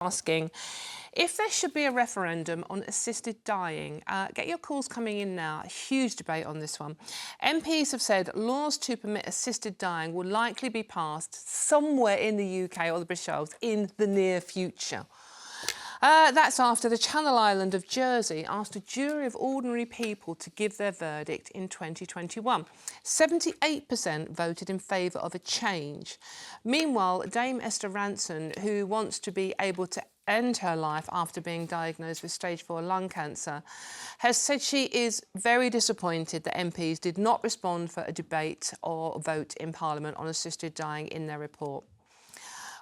asking if there should be a referendum on assisted dying. Get your calls coming in now. A huge debate on this one. MPs have said laws to permit assisted dying will likely be passed somewhere in the UK or the British Isles in the near future. That's after the Channel Island of Jersey asked a jury of ordinary people to give their verdict in 2021. 78% voted in favour of a change. Meanwhile, Dame Esther Ranson, who wants to be able to end her life after being diagnosed with stage 4 lung cancer, has said she is very disappointed that MPs did not respond for a debate or vote in Parliament on assisted dying in their report.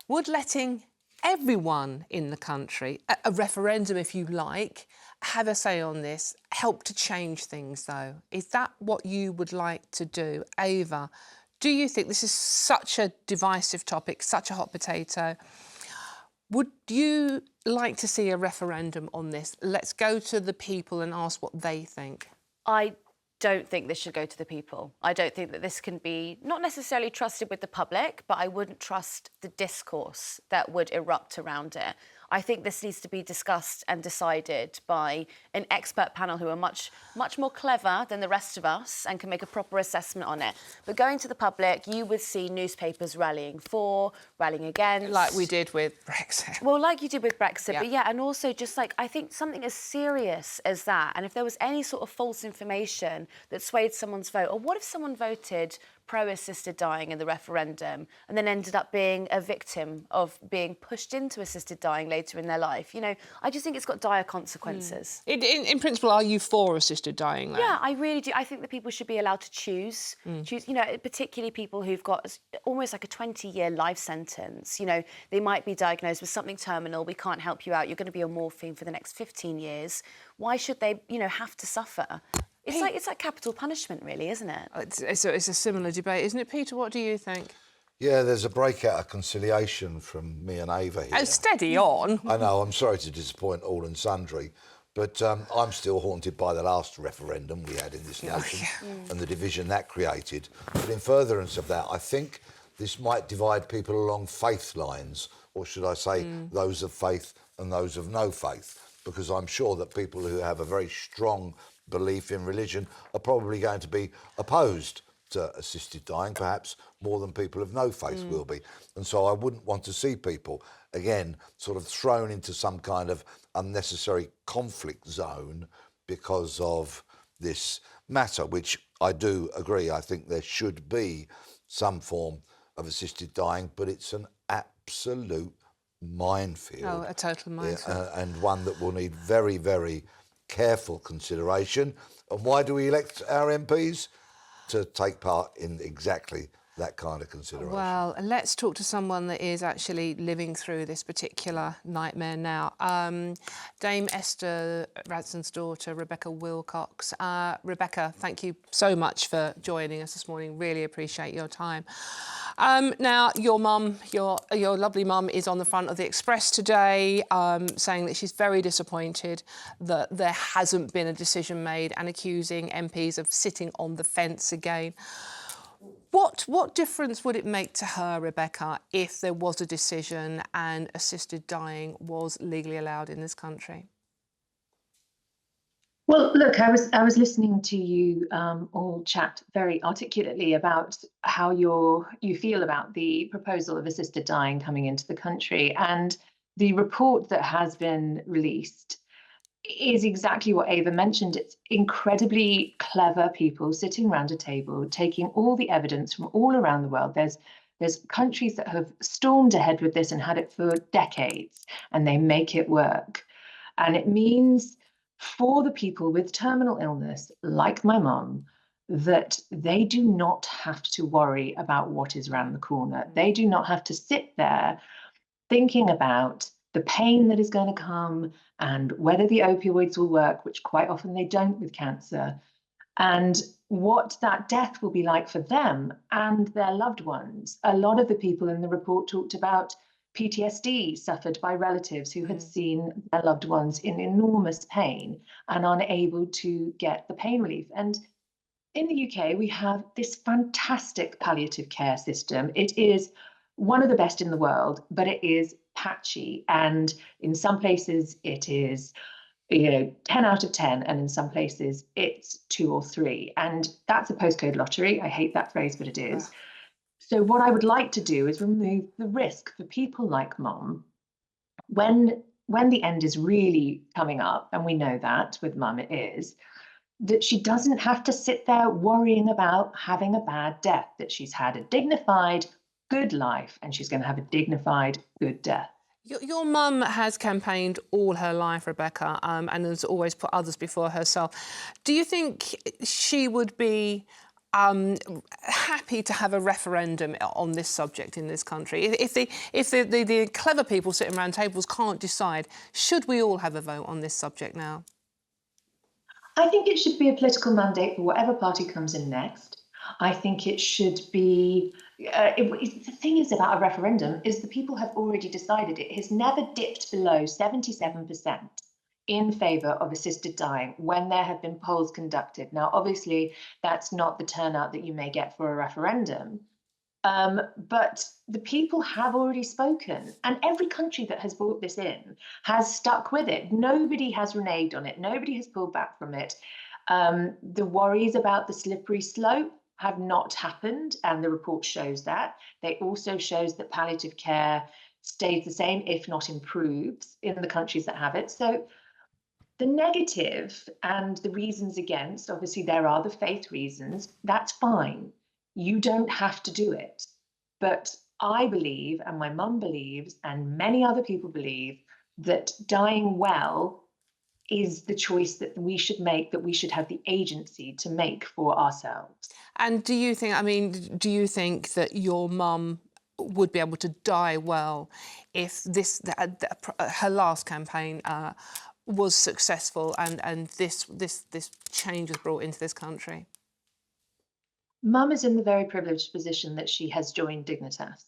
Would letting everyone in the country, a referendum if you like, have a say on this, help to change things though? Is that what you would like to do? Ava, do you think this is such a divisive topic, such a hot potato? Would you like to see a referendum on this? Let's go to the people and ask what they think. I don't think this should go to the people. I don't think that this can be not necessarily trusted with the public, but I wouldn't trust the discourse that would erupt around it. I think this needs to be discussed and decided by an expert panel who are much more clever than the rest of us and can make a proper assessment on it. But going to the public, you would see newspapers rallying for, rallying against. Like we did with Brexit. Well, like you did with Brexit, yeah. But yeah, and also just like, I think something as serious as that, and if there was any sort of false information that swayed someone's vote, or what if someone voted pro-assisted dying in the referendum and then ended up being a victim of being pushed into assisted dying later in their life? You know, I just think it's got dire consequences. In principle, are you for assisted dying then? Yeah, I really do. I think that people should be allowed to choose, you know, particularly people who've got almost like a 20-year life sentence. You know, they might be diagnosed with something terminal, we can't help you out, you're going to be on morphine for the next 15 years. Why should they, you know, have to suffer? It's like capital punishment, really, isn't it? It's a similar debate, isn't it, Peter? What do you think? Yeah, there's a breakout of conciliation from me and Ava here. Oh, steady on. I know, I'm sorry to disappoint all and sundry, but I'm still haunted by the last referendum we had in this nation and the division that created. But in furtherance of that, I think this might divide people along faith lines, or should I say those of faith and those of no faith, because I'm sure that people who have a very strong belief in religion are probably going to be opposed to assisted dying, perhaps more than people of no faith will be. And so I wouldn't want to see people, again, sort of thrown into some kind of unnecessary conflict zone because of this matter, which I do agree. I think there should be some form of assisted dying, but it's an absolute minefield. Oh, a total minefield. And one that will need very, very careful consideration. And why do we elect our MPs? To take part in exactly that kind of consideration. Well, let's talk to someone that is actually living through this particular nightmare now. Dame Esther Ranson's daughter, Rebecca Wilcox. Rebecca, thank you so much for joining us this morning. Really appreciate your time. Now, your mum, your lovely mum, is on the front of the Express today, saying that she's very disappointed that there hasn't been a decision made and accusing MPs of sitting on the fence again. What difference would it make to her, Rebecca, if there was a decision and assisted dying was legally allowed in this country? Well, look, I was listening to you all chat very articulately about how you feel about the proposal of assisted dying coming into the country, and the report that has been released is exactly what Ava mentioned. It's incredibly clever people sitting around a table, taking all the evidence from all around the world. There's countries that have stormed ahead with this and had it for decades, and they make it work. And it means for the people with terminal illness, like my mum, that they do not have to worry about what is around the corner. They do not have to sit there thinking about the pain that is going to come and whether the opioids will work, which quite often they don't with cancer, and what that death will be like for them and their loved ones. A lot of the people in the report talked about PTSD suffered by relatives who had seen their loved ones in enormous pain and unable to get the pain relief. And in the UK, we have this fantastic palliative care system. It is one of the best in the world, but it is patchy, and in some places it is 10 out of 10, and in some places it's 2 or 3, and that's a postcode lottery. I hate that phrase, but it is. So what I would like to do is remove the risk for people like Mum when the end is really coming up, and we know that with Mum it is, that she doesn't have to sit there worrying about having a bad death, that she's had a dignified, good life, and she's going to have a dignified, good death. Your mum has campaigned all her life, Rebecca, and has always put others before herself. Do you think she would be happy to have a referendum on this subject in this country? If the clever people sitting around tables can't decide, should we all have a vote on this subject now? I think it should be a political mandate for whatever party comes in next. I think it should be. The thing is about a referendum is the people have already decided. It has never dipped below 77% in favour of assisted dying when there have been polls conducted. Now, obviously, that's not the turnout that you may get for a referendum. But the people have already spoken, and every country that has brought this in has stuck with it. Nobody has reneged on it. Nobody has pulled back from it. The worries about the slippery slope have not happened, and the report shows that. They also shows that palliative care stays the same, if not improves, in the countries that have it. So the negative and the reasons against, obviously there are the faith reasons, that's fine. You don't have to do it. But I believe, and my mum believes, and many other people believe, that dying well is the choice that we should make, that we should have the agency to make for ourselves. And do you think that your mum would be able to die well if her last campaign was successful and this change was brought into this country? Mum is in the very privileged position that she has joined Dignitas.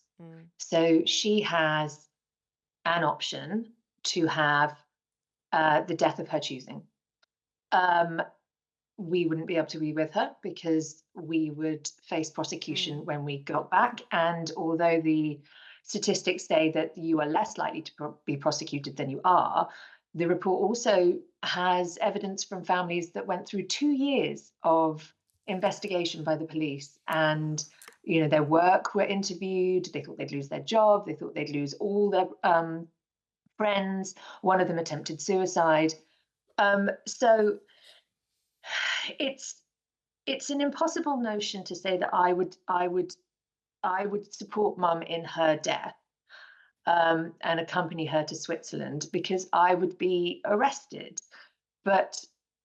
So she has an option to have the death of her choosing. We wouldn't be able to be with her because we would face prosecution when we got back. And although the statistics say that you are less likely to be prosecuted than you are, the report also has evidence from families that went through 2 years of investigation by the police, and their work were interviewed. They thought they'd lose their job. They thought they'd lose all their friends. One of them attempted suicide. So it's an impossible notion to say that I would support Mum in her death and accompany her to Switzerland, because I would be arrested. But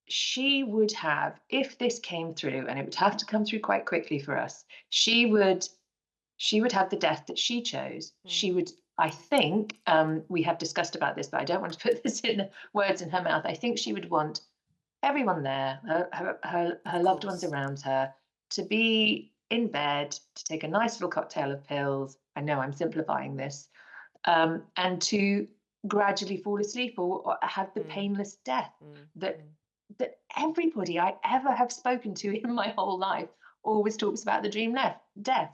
she would have, if this came through, and it would have to come through quite quickly for us, she would have the death that she chose. She would, I think, we have discussed about this, but I don't want to put this in words in her mouth. I think she would want everyone there, her loved ones around her, to be in bed, to take a nice little cocktail of pills. I know I'm simplifying this, and to gradually fall asleep or have the painless death that everybody I ever have spoken to in my whole life always talks about, the dream death.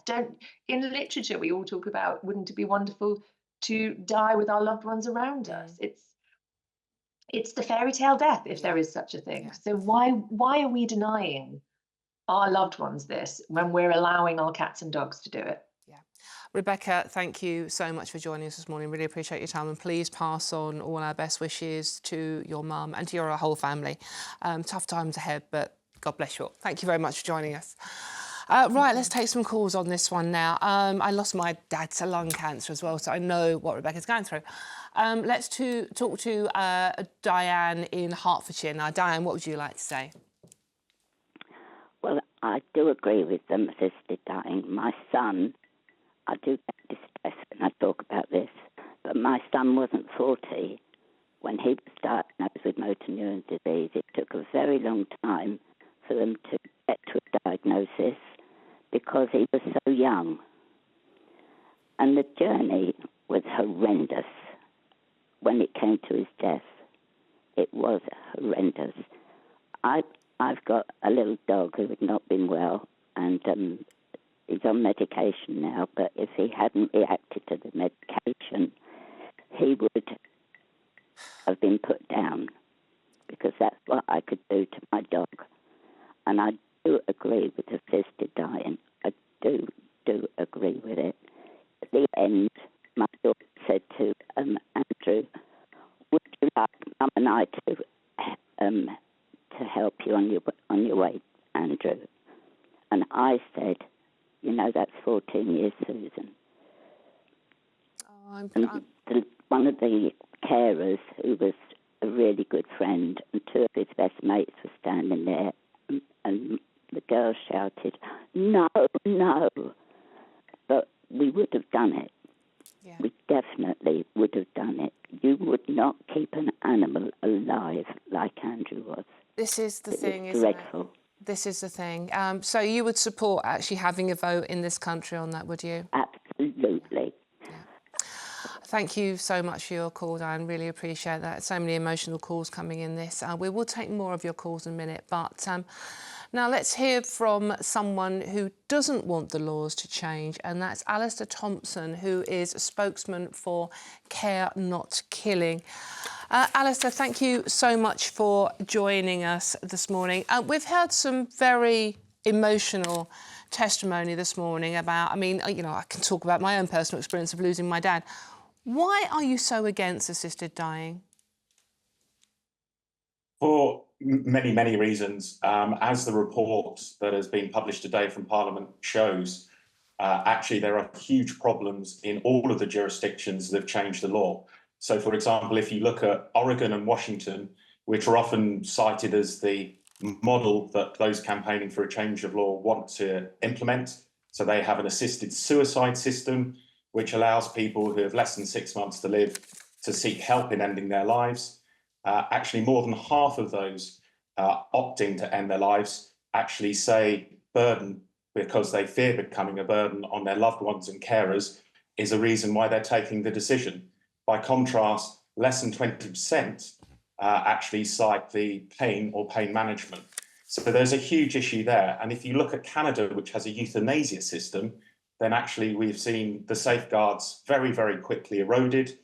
In literature, we all talk about, wouldn't it be wonderful to die with our loved ones around us? It's the fairy tale death, if there is such a thing. Yeah. So why are we denying our loved ones this when we're allowing our cats and dogs to do it? Yeah. Rebecca, thank you so much for joining us this morning. Really appreciate your time, and please pass on all our best wishes to your mum and to your whole family. Tough times ahead, but God bless you all. Thank you very much for joining us. Right, let's take some calls on this one now. I lost my dad to lung cancer as well, so I know what Rebecca's going through. Let's talk to Diane in Hertfordshire. Now, Diane, what would you like to say? Well, I do agree with them, assisted dying. My son, I do get distressed when I talk about this, but my son wasn't 40 when he was diagnosed with motor neuron disease. It took a very long time for them to get to a diagnosis because he was so young. And the journey was horrendous when it came to his death. It was horrendous. I've got a little dog who had not been well, and he's on medication now, but if he hadn't reacted to the medication, he would have been put down, because that's what I could do to my dog. And I do agree with assisted dying. I do agree with it. At the end, my daughter said to Andrew, would you like Mum and I to help you on your way, Andrew? And I said, you know, that's 14 years, Susan. Oh, One of the carers, who was a really good friend, and two of his best mates were standing there, and the girl shouted, no, no. But we would have done it. yeah. We definitely would have done it. You would not keep an animal alive like Andrew was. This is the It thing, was isn't it? dreadful. This is the thing. So you would support actually having a vote in this country on that, would you? Absolutely. Thank you so much for your call, Diane. Really appreciate that. So many emotional calls coming in this. We will take more of your calls in a minute, but now let's hear from someone who doesn't want the laws to change, and that's Alistair Thompson, who is a spokesman for Care Not Killing. Alistair, thank you so much for joining us this morning. We've heard some very emotional testimony this morning about, I mean, you know, I can talk about my own personal experience of losing my dad. Why are you so against assisted dying? For many, many reasons. As the report that has been published today from Parliament shows, actually there are huge problems in all of the jurisdictions that have changed the law. So, for example, if you look at Oregon and Washington, which are often cited as the model that those campaigning for a change of law want to implement, so they have an assisted suicide system, which allows people who have less than 6 months to live to seek help in ending their lives. Actually, more than half of those opting to end their lives actually say burden, because they fear becoming a burden on their loved ones and carers, is a reason why they're taking the decision. By contrast, less than 20% actually cite the pain or pain management. So there's a huge issue there. And if you look at Canada, which has a euthanasia system, then actually we've seen the safeguards very, very quickly eroded.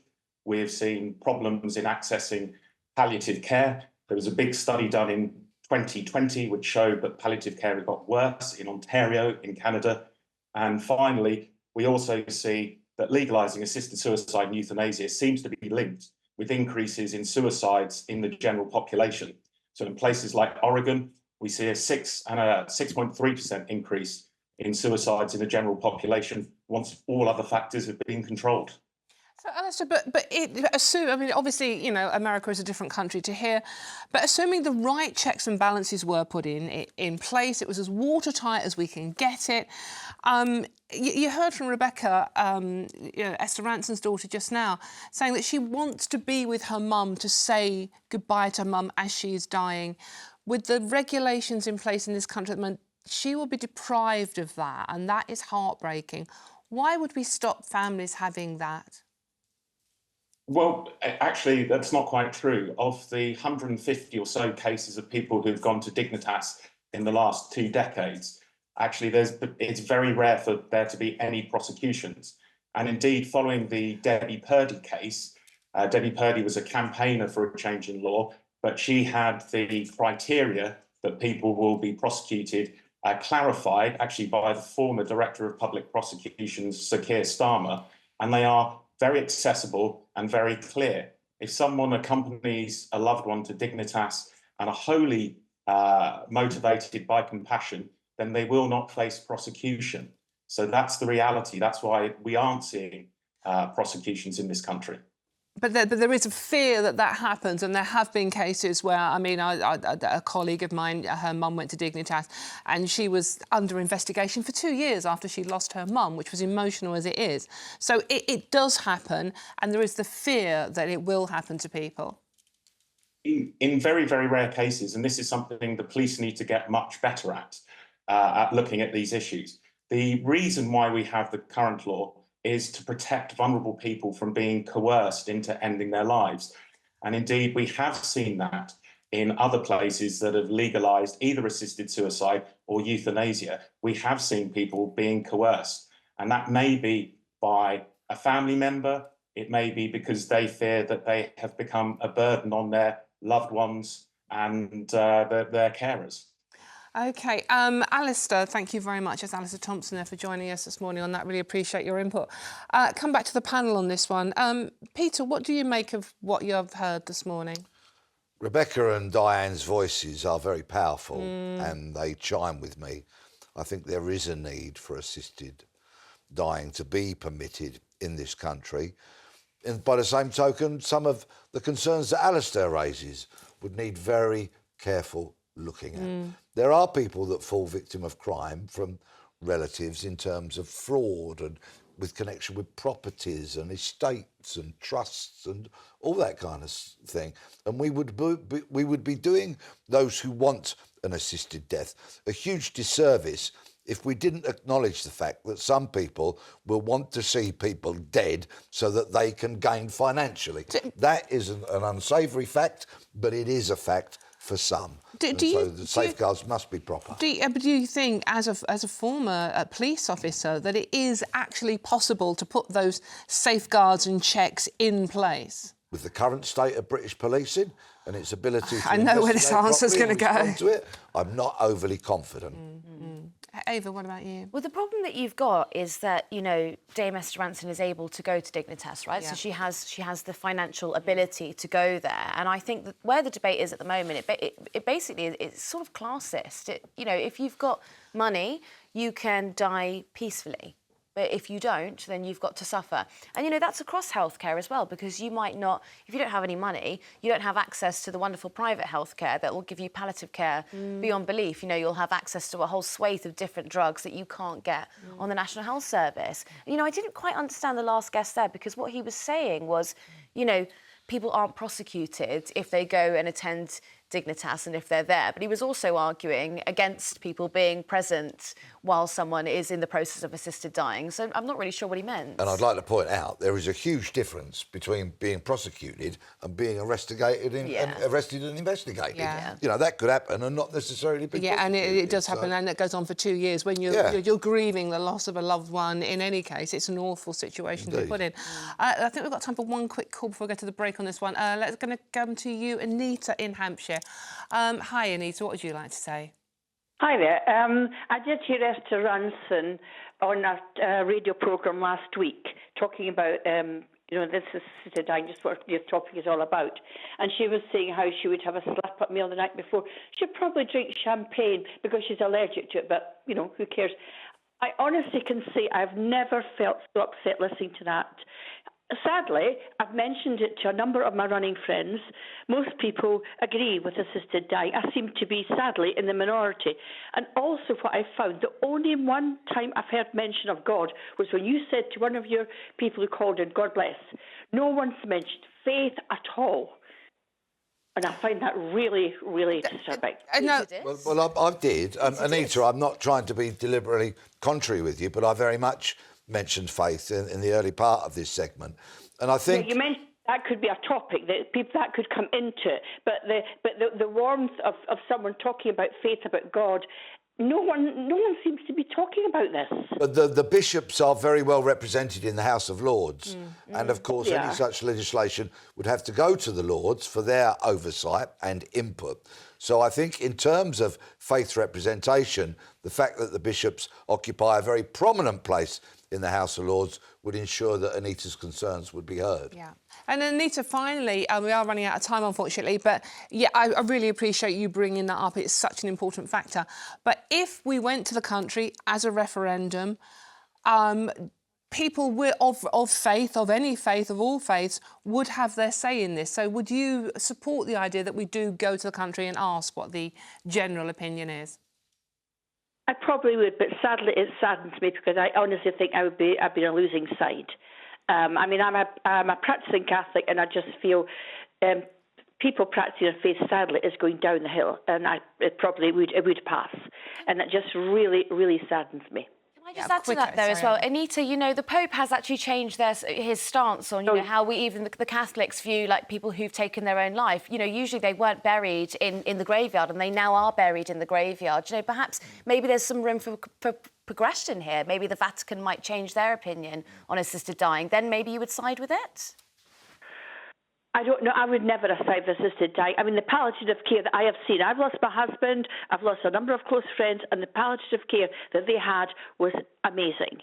We've seen problems in accessing palliative care. There was a big study done in 2020 which showed that palliative care has got worse in Ontario, in Canada. And finally, we also see that legalising assisted suicide and euthanasia seems to be linked with increases in suicides in the general population. So in places like Oregon, we see a 6.3% increase in suicides in the general population once all other factors have been controlled. So, Alistair, I mean, obviously, you know, America is a different country to here, but assuming the right checks and balances were put in place, it was as watertight as we can get it. You heard from Rebecca, you know, Esther Ranson's daughter just now, saying that she wants to be with her mum, to say goodbye to her mum as she is dying. With the regulations in place in this country at the moment, she will be deprived of that, and that is heartbreaking. Why would we stop families having that? Well, actually, that's not quite true. Of the 150 or so cases of people who've gone to Dignitas in the last 2 decades, actually, it's very rare for there to be any prosecutions. And indeed, following the Debbie Purdy case, Debbie Purdy was a campaigner for a change in law, but she had the criteria that people will be prosecuted clarified actually by the former Director of Public Prosecutions, Sir Keir Starmer, and they are very accessible and very clear. If someone accompanies a loved one to Dignitas and are wholly motivated by compassion, then they will not face prosecution. So that's the reality. That's why we aren't seeing prosecutions in this country. But there is a fear that that happens, and there have been cases where, I mean, a colleague of mine, her mum went to Dignitas, and she was under investigation for 2 years after she lost her mum, which was emotional as it is. So it does happen, and there is the fear that it will happen to people. In very, very rare cases, and this is something the police need to get much better at looking at these issues. The reason why we have the current law is to protect vulnerable people from being coerced into ending their lives. And indeed, we have seen that in other places that have legalised either assisted suicide or euthanasia. We have seen people being coerced, and that may be by a family member, It may be because they fear that they have become a burden on their loved ones and their carers. OK, Alistair, thank you very much. It's Alistair Thompson there for joining us this morning on that. Really appreciate your input. Come back to the panel on this one. Peter, what do you make of what you've heard this morning? Rebecca and Diane's voices are very powerful and they chime with me. I think there is a need for assisted dying to be permitted in this country. And by the same token, some of the concerns that Alistair raises would need very careful looking at. There are people that fall victim of crime from relatives in terms of fraud and with connection with properties and estates and trusts and all that kind of thing. And we would be doing those who want an assisted death a huge disservice if we didn't acknowledge the fact that some people will want to see people dead so that they can gain financially. That is an unsavoury fact, but it is a fact for some. So the safeguards must be proper. Do you think, as a former police officer, that it is actually possible to put those safeguards and checks in place? With the current state of British policing and its ability to I know where this answer's going to go. I'm not overly confident. Ava, what about you? Well, the problem that you've got is that, you know, Dame Esther Rantzen is able to go to Dignitas, right? Yeah. So she has the financial ability to go there. And I think that where the debate is at the moment, it basically it's sort of classist. You know, if you've got money, you can die peacefully. But if you don't, then you've got to suffer. And, you know, that's across healthcare as well, because you might not, if you don't have any money, you don't have access to the wonderful private healthcare that will give you palliative care beyond belief. You know, you'll have access to a whole swathe of different drugs that you can't get on the National Health Service. You know, I didn't quite understand the last guest there, because what he was saying was, you know, people aren't prosecuted if they go and attend Dignitas and if they're there. But he was also arguing against people being present while someone is in the process of assisted dying. So I'm not really sure what he meant. And I'd like to point out there is a huge difference between being prosecuted and being arrested and investigated. Yeah. You know, that could happen and not necessarily be Yeah, and it does happen, so. and it goes on for 2 years. When you're grieving the loss of a loved one, in any case, it's an awful situation to be put in. I think we've got time for one quick call before we go to the break on this one. Let's going to come to you, Anita in Hampshire. Hi, Anita, what would you like to say? Hi there. I did hear Esther Rantzen on a radio programme last week talking about, you know, this is dying, just what your topic is all about. And she was saying how she would have a slap-up meal the night before. She'd probably drink champagne because she's allergic to it, but, you know, who cares? I honestly can say I've never felt so upset listening to that. Sadly, I've mentioned it to a number of my running friends. Most people agree with assisted dying. I seem to be, sadly, in the minority. And also what I found, the only one time I've heard mention of God was when you said to one of your people who called in, God bless. No one's mentioned faith at all. And I find that really, really disturbing. No. Well, I did. Anita, I'm not trying to be deliberately contrary with you, but I very much mentioned faith in the early part of this segment. And I think... Yeah, you mentioned that could be a topic, that people that could come into it. But the warmth of someone talking about faith, about God, no one seems to be talking about this. But the bishops are very well represented in the House of Lords. And, of course, any such legislation would have to go to the Lords for their oversight and input. So I think in terms of faith representation, the fact that the bishops occupy a very prominent place in the House of Lords would ensure that Anita's concerns would be heard. Yeah. And Anita, finally, we are running out of time, unfortunately, but yeah, I really appreciate you bringing that up. It's such an important factor. But if we went to the country as a referendum, people of faith, of any faith, of all faiths, would have their say in this. So would you support the idea that we do go to the country and ask what the general opinion is? I probably would, but sadly it saddens me because I honestly think I'd be on a losing side. I mean, I'm a practicing Catholic, and I just feel people practicing their faith, sadly, is going down the hill, and it would pass, and it just really, really saddens me. Can I just add to that, though, as well? Anita, you know, the Pope has actually changed his stance on, you know, how we, even the Catholics view, like, people who've taken their own life. You know, usually they weren't buried in the graveyard, and they now are buried in the graveyard. You know, perhaps maybe there's some room for progression here. Maybe the Vatican might change their opinion on assisted dying. Then maybe you would side with it? I don't know. I would never have side with assisted dying. I mean, the palliative care that I have seen, I've lost my husband, I've lost a number of close friends, and the palliative care that they had was amazing.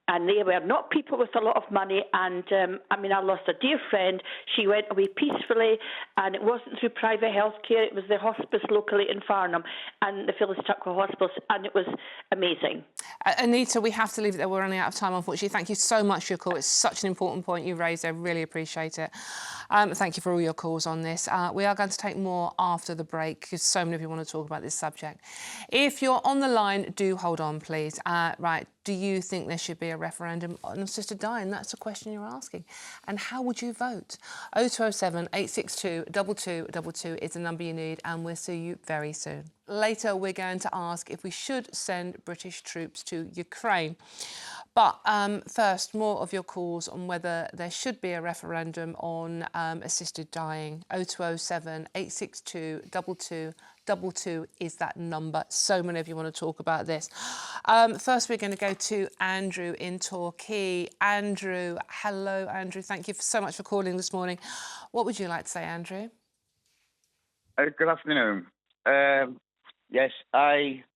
And they were not people with a lot of money. And I mean, I lost a dear friend. She went away peacefully, and it wasn't through private health care. It was the hospice locally in Farnham and the Phyllis Tucker Hospice, and it was amazing. Anita, we have to leave it there. We're running out of time, unfortunately. Thank you so much for your call. It's such an important point you raised. I really appreciate it. Thank you for all your calls on this. We are going to take more after the break because so many people want to talk about this subject. If you're on the line, do hold on, please. Right. Do you think there should be a referendum on assisted dying? That's the question you're asking. And how would you vote? 0207 862 2222 is the number you need, and we'll see you very soon. Later, we're going to ask if we should send British troops to Ukraine. But first, more of your calls on whether there should be a referendum on assisted dying. 0207 862 2222 is that number. So many of you want to talk about this. First, we're going to go to Andrew in Torquay. Andrew, hello, Andrew. Thank you so much for calling this morning. What would you like to say, Andrew? Good afternoon. Yes,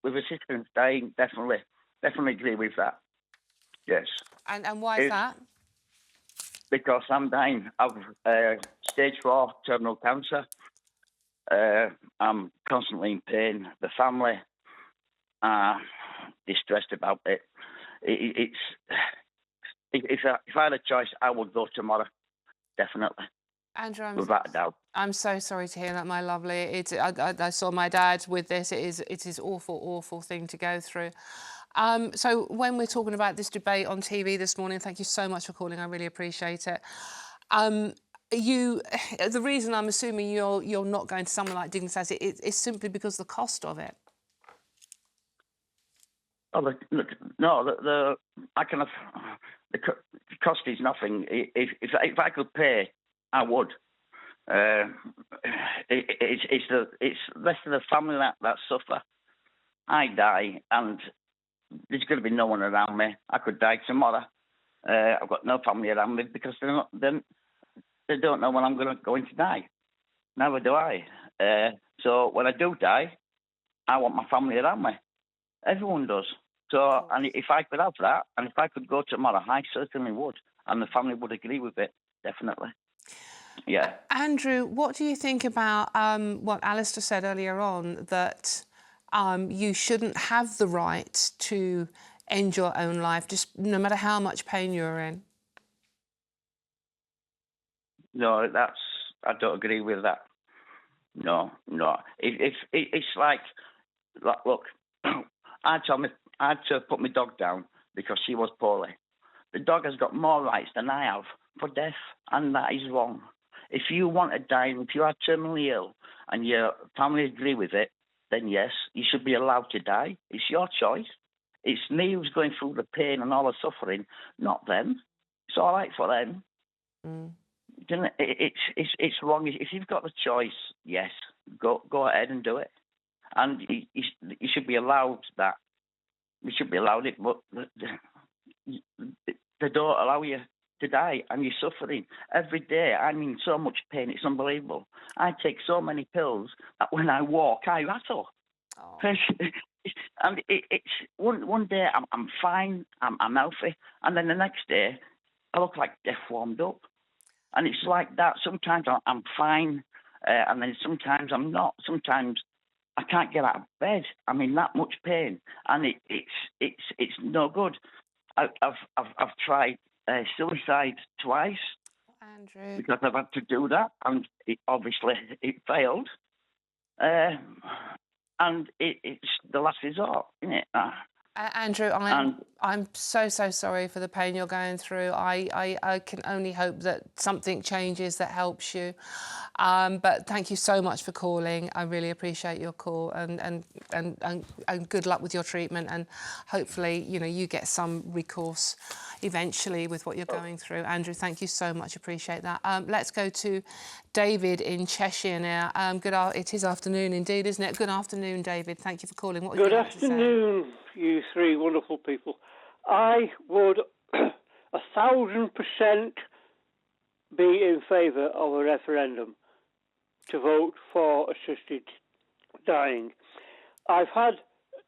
with assistance dying, definitely agree with that. Yes. And why is that? Because I'm dying of stage 4 terminal cancer. I'm constantly in pain. The family are distressed about it. If I had a choice, I would go tomorrow, definitely. Andrew, without a doubt. I'm so sorry to hear that, my lovely. I saw my dad with this. It is awful thing to go through. So when we're talking about this debate on TV this morning, thank you so much for calling. I really appreciate it. The reason I'm assuming you're not going to someone like Dignitas is simply because of the cost of it. Oh, the cost is nothing. If I could pay, I would. It's less of the family that suffer. I die, and there's going to be no one around me. I could die tomorrow. I've got no family around me because they don't know when I'm going to die. Never do I. So when I do die, I want my family around me. Everyone does. So, and if I could have that, and if I could go tomorrow, I certainly would, and the family would agree with it, definitely. Yeah. Andrew, what do you think about what Alistair said earlier on, that you shouldn't have the right to end your own life, just no matter how much pain you're in? No, I don't agree with that. No. It's like, look, I had to put my dog down because she was poorly. The dog has got more rights than I have for death, and that is wrong. If you want to die, if you are terminally ill and your family agree with it, then yes, you should be allowed to die. It's your choice. It's me who's going through the pain and all the suffering, not them. It's all right for them. Mm. It's wrong. If you've got the choice, yes, go ahead and do it. And you should be allowed that. You should be allowed it, but they don't allow you to die, and you're suffering every day. I'm in so much pain, it's unbelievable. I take so many pills that when I walk, I rattle. Oh. And it's one day I'm fine, I'm healthy, and then the next day I look like death warmed up. And it's like that. Sometimes I'm fine, and then sometimes I'm not. Sometimes I can't get out of bed. I'm in that much pain, and it's no good. I've tried suicide twice, Andrew, because I've had to do that, and obviously it failed. And it's the last resort, isn't it? Andrew, I'm so sorry for the pain you're going through. I can only hope that something changes that helps you. But thank you so much for calling. I really appreciate your call, and good luck with your treatment, and hopefully you get some recourse eventually with what you're going through. Andrew, thank you so much. Appreciate that. Let's go to David in Cheshire now. It is afternoon indeed, isn't it? Good afternoon, David. Thank you for calling. What would you like to say? Good afternoon. you three wonderful people. I would 1,000% be in favour of a referendum to vote for assisted dying. I've had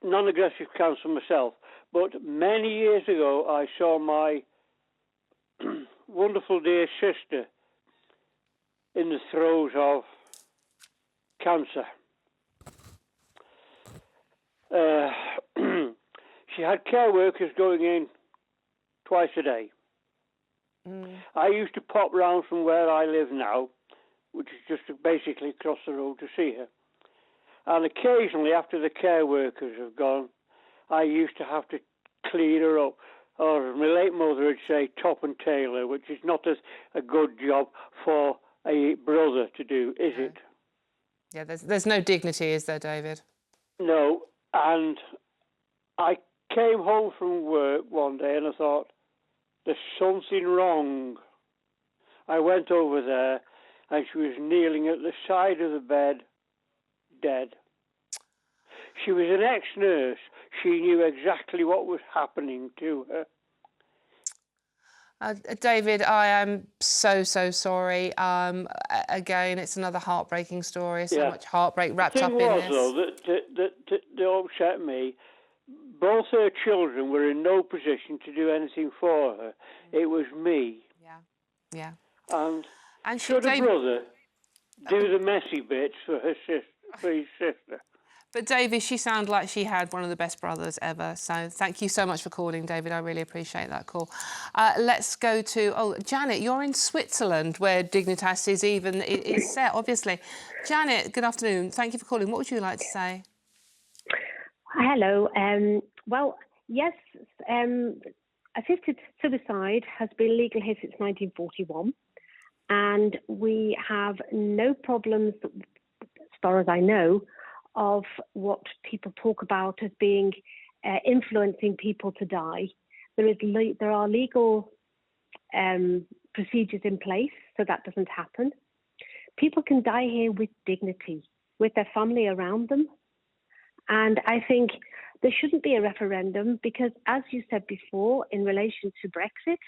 non-aggressive cancer myself, but many years ago I saw my wonderful dear sister in the throes of cancer. She had care workers going in twice a day. I used to pop round from where I live now, which is just basically across the road, to see her. And occasionally, after the care workers have gone, I used to have to clean her up. Or my late mother would say top and tail her, which is not a good job for a brother to do, is it? Yeah, there's no dignity, is there, David? No, and I came home from work one day and I thought, there's something wrong. I went over there and she was kneeling at the side of the bed, dead. She was an ex-nurse. She knew exactly what was happening to her. David, I am so sorry. Again, it's another heartbreaking story. So much heartbreak wrapped up in this. The thing was, though, that upset me, both her children were in no position to do anything for her. It was me. Yeah. And should a brother do the messy bits for his sister? But David, she sounded like she had one of the best brothers ever. So thank you so much for calling, David. I really appreciate that call. Let's go to Janet. You're in Switzerland, where Dignitas is set, obviously. Janet, good afternoon. Thank you for calling. What would you like to say? Hello. Well, yes, assisted suicide has been legal here since 1941, and we have no problems, as far as I know, of what people talk about as being influencing people to die. There are legal procedures in place, so that doesn't happen. People can die here with dignity, with their family around them. And I think there shouldn't be a referendum because, as you said before, in relation to Brexit,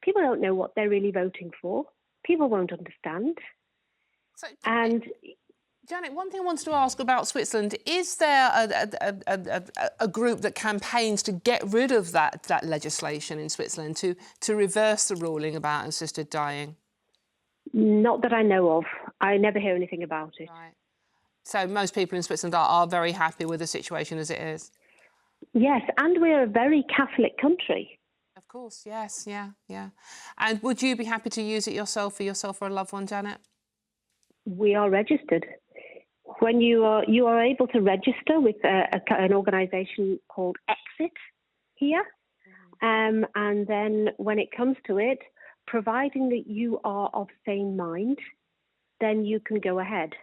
people don't know what they're really voting for. People won't understand. Janet, one thing I wanted to ask about Switzerland, is there a group that campaigns to get rid of that legislation in Switzerland, to reverse the ruling about assisted dying? Not that I know of. I never hear anything about it. Right. So most people in Switzerland are very happy with the situation as it is? Yes, and we're a very Catholic country. Of course, yes, yeah. And would you be happy to use it yourself or a loved one, Janet? We are registered. When you are able to register with an organisation called Exit here, and then when it comes to it, providing that you are of sane mind, then you can go ahead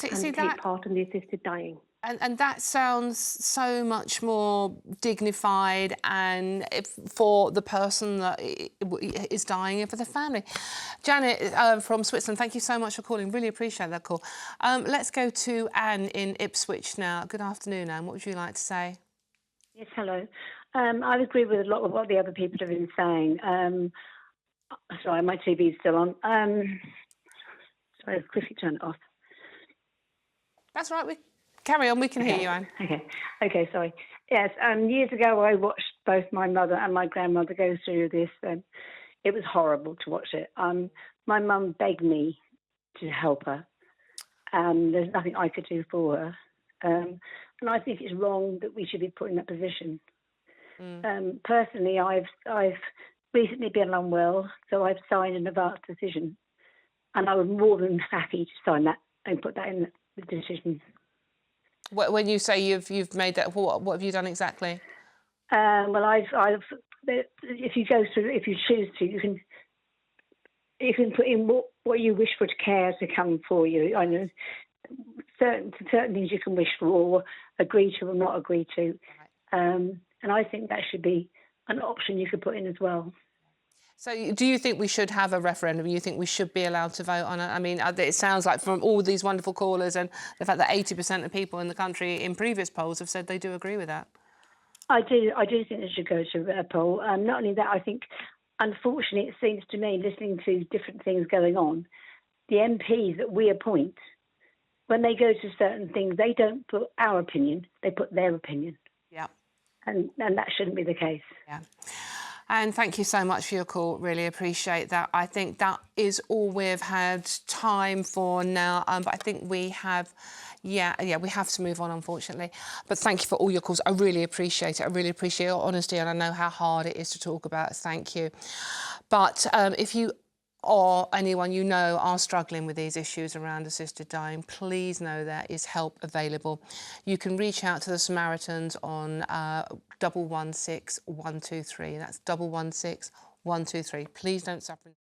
and take part in the assisted dying. And that sounds so much more dignified and for the person that is dying and for the family. Janet from Switzerland, thank you so much for calling. Really appreciate that call. Let's go to Anne in Ipswich now. Good afternoon, Anne. What would you like to say? Yes, hello. I agree with a lot of what the other people have been saying. Sorry, my TV is still on. Sorry, I'll quickly turn it off. That's right. Carry on, we can hear you, Anne. Okay, sorry. Yes, years ago I watched both my mother and my grandmother go through this, and it was horrible to watch it. My mum begged me to help her. There's nothing I could do for her. And I think it's wrong that we should be put in that position. Personally, I've recently been unwell, so I've signed an advance decision. And I was more than happy to sign that and put that in the decision. When you say you've made that, what have you done exactly? Well, if you go through, if you choose to, you can put in what you wish for care to come for you. I know certain things you can wish for or agree to or not agree to, and I think that should be an option you could put in as well. So do you think we should have a referendum? You think we should be allowed to vote on it? I mean, it sounds like from all these wonderful callers and the fact that 80% of people in the country in previous polls have said they do agree with that. I do think they should go to a poll. Not only that, I think, unfortunately, it seems to me, listening to different things going on, the MPs that we appoint, when they go to certain things, they don't put our opinion, they put their opinion. Yeah. And that shouldn't be the case. Yeah. And thank you so much for your call. Really appreciate that. I think that is all we've had time for now. But I think we have, we have to move on, unfortunately. But thank you for all your calls. I really appreciate it. I really appreciate your honesty, and I know how hard it is to talk about. Thank you. But if you or anyone you know are struggling with these issues around assisted dying, please know there is help available. You can reach out to the Samaritans on 116 123. That's 116 123. Please don't suffer.